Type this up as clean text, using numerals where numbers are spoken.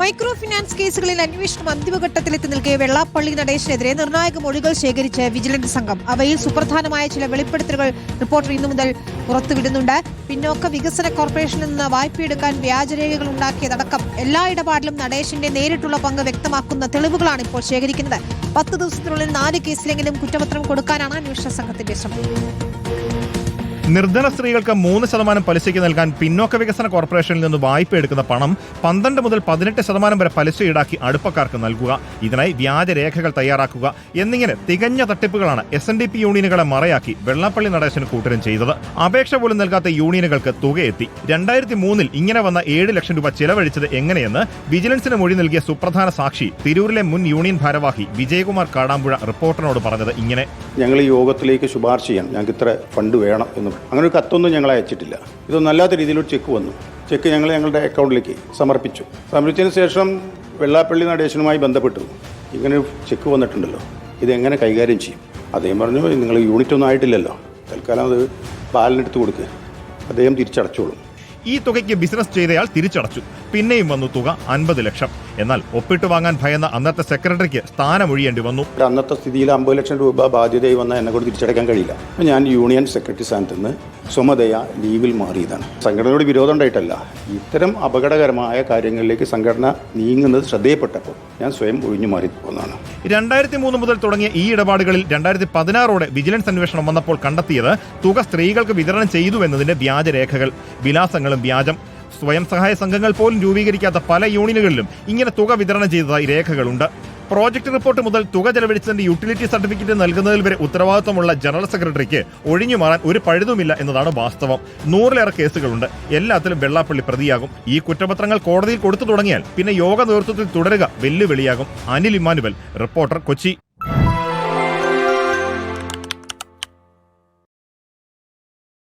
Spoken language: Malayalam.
മൈക്രോ ഫിനാൻസ് കേസുകളിൽ അന്വേഷണം അന്തിമഘട്ടത്തിലെത്തി നിൽക്കെ വെള്ളാപ്പള്ളി നടേശനെതിരെ നിർണായക മൊഴികൾ ശേഖരിച്ച് വിജിലൻസ് സംഘം. അവയിൽ സുപ്രധാനമായ ചില വെളിപ്പെടുത്തലുകൾ റിപ്പോർട്ടർ ഇന്നു മുതൽ പുറത്തുവിടുന്നുണ്ട്. പിന്നോക്ക വികസന കോർപ്പറേഷനിൽ നിന്ന് വായ്പയെടുക്കാൻ വ്യാജരേഖകൾ ഉണ്ടാക്കിയതടക്കം എല്ലാ ഇടപാടിലും നടേശന്റെ നേരിട്ടുള്ള പങ്ക് വ്യക്തമാക്കുന്ന തെളിവുകളാണ് ഇപ്പോൾ ശേഖരിക്കുന്നത്. 10 ദിവസത്തിനുള്ളിൽ 4 കേസിലെങ്കിലും കുറ്റപത്രം കൊടുക്കാനാണ് അന്വേഷണ സംഘത്തിന്റെ ശ്രമം. നിർധന സ്ത്രീകൾക്ക് 3% പലിശയ്ക്ക് നൽകാൻ പിന്നോക്ക വികസന കോർപ്പറേഷനിൽ നിന്ന് വായ്പ എടുക്കുന്ന പണം 12 മുതൽ 18% വരെ പലിശ ഈടാക്കി അടുപ്പക്കാർക്ക് നൽകുക, ഇതിനായി വ്യാജരേഖകൾ തയ്യാറാക്കുക എന്നിങ്ങനെ തികഞ്ഞ തട്ടിപ്പുകളാണ് SNDP യൂണിയനുകളെ മറയാക്കി വെള്ളാപ്പള്ളി നടേശന് കൂട്ടരും ചെയ്തത്. അപേക്ഷ പോലും നൽകാത്ത യൂണിയനുകൾക്ക് തുകയെത്തി. 2003 ഇങ്ങനെ വന്ന 7 ലക്ഷം രൂപ ചെലവഴിച്ചത് എങ്ങനെയെന്ന് വിജിലൻസിന് മൊഴി നൽകിയ സുപ്രധാന സാക്ഷി തിരൂരിലെ മുൻ യൂണിയൻ ഭാരവാഹി വിജയകുമാർ കാടാമ്പുഴ റിപ്പോർട്ടറിനോട് പറഞ്ഞത് ഇങ്ങനെ: ഞങ്ങൾ ഈ യോഗത്തിലേക്ക് ശുപാർശ ചെയ്യാൻ ഞങ്ങൾക്ക് ഇത്ര ഫണ്ട് വേണം എന്ന് അങ്ങനെ ഒരു കത്തൊന്നും ഞങ്ങൾ അയച്ചിട്ടില്ല. ഇതൊന്നല്ലാത്ത രീതിയിലൊരു ചെക്ക് വന്നു. ചെക്ക് ഞങ്ങൾ ഞങ്ങളുടെ അക്കൗണ്ടിലേക്ക് സമർപ്പിച്ചതിന് ശേഷം വെള്ളാപ്പള്ളി നടേശനുമായി ബന്ധപ്പെട്ടു. ഇങ്ങനെ ഒരു ചെക്ക് വന്നിട്ടുണ്ടല്ലോ, ഇതെങ്ങനെ കൈകാര്യം ചെയ്യും? അദ്ദേഹം പറഞ്ഞു, നിങ്ങൾ യൂണിറ്റ് ഒന്നും ആയിട്ടില്ലല്ലോ, തൽക്കാലം അത് ബാലനെടുത്ത് കൊടുക്കുക, അദ്ദേഹം തിരിച്ചടച്ചോളും. ഈ തുകയ്ക്ക് ബിസിനസ് ചെയ്തയാൾ തിരിച്ചടച്ചു. പിന്നെയും വന്നു തുക 50 ലക്ഷം. എന്നാൽ ഒപ്പിട്ട് വാങ്ങാൻ ഭയന്ന അന്നത്തെ സെക്രട്ടറിക്ക് സ്ഥാനമൊഴിയേണ്ടി വന്നു. അന്നത്തെ സ്ഥിതിയിൽ 50 ലക്ഷം രൂപ ബാധ്യതയായി വന്നാൽ എന്നെ കൊണ്ട് തിരിച്ചടയ്ക്കാൻ കഴിയില്ല. ഞാൻ യൂണിയൻ സെക്രട്ടറി സ്ഥാനത്ത് നിന്ന് സ്വമതയാ ലീവിൽ മാറിയതാണ്. സംഘടനയോട് വിരോധം ഉണ്ടായിട്ടല്ല, ഇത്തരം അപകടകരമായ കാര്യങ്ങളിലേക്ക് സംഘടന നീങ്ങുന്നത് ശ്രദ്ധയപ്പെട്ടപ്പോൾ ഞാൻ സ്വയം ഒഴിഞ്ഞു മാറി പോകുന്നതാണ്. 2003 മുതൽ തുടങ്ങിയ ഈ ഇടപാടുകളിൽ 2016 വിജിലൻസ് അന്വേഷണം വന്നപ്പോൾ കണ്ടെത്തിയത് തുക സ്ത്രീകൾക്ക് വിതരണം ചെയ്തുവെന്നതിന്റെ വ്യാജരേഖകൾ. വിലാസങ്ങളും വ്യാജം. സ്വയം സഹായ സംഘങ്ങൾ പോലും രൂപീകരിക്കാത്ത പല യൂണിയനുകളിലും ഇങ്ങനെ തുക വിതരണം ചെയ്തതായി രേഖകളുണ്ട്. പ്രോജക്ട് റിപ്പോർട്ട് മുതൽ തുക ചെലവഴിച്ചതിന്റെ യൂട്ടിലിറ്റി സർട്ടിഫിക്കറ്റ് നൽകുന്നതിൽ വരെ ഉത്തരവാദിത്വമുള്ള ജനറൽ സെക്രട്ടറിക്ക് ഒഴിഞ്ഞു മാറാൻ ഒരു പഴുതുമില്ല എന്നതാണ് വാസ്തവം. 100-ലേറെ കേസുകളുണ്ട്. എല്ലാത്തിലും വെള്ളാപ്പള്ളി പ്രതിയാകും. ഈ കുറ്റപത്രങ്ങൾ കോടതിയിൽ കൊടുത്തു തുടങ്ങിയാൽ പിന്നെ യോഗ നേതൃത്വത്തിൽ തുടരുക വെല്ലുവിളിയാകും. അനിൽ ഇമ്മാനുവൽ, റിപ്പോർട്ടർ, കൊച്ചി.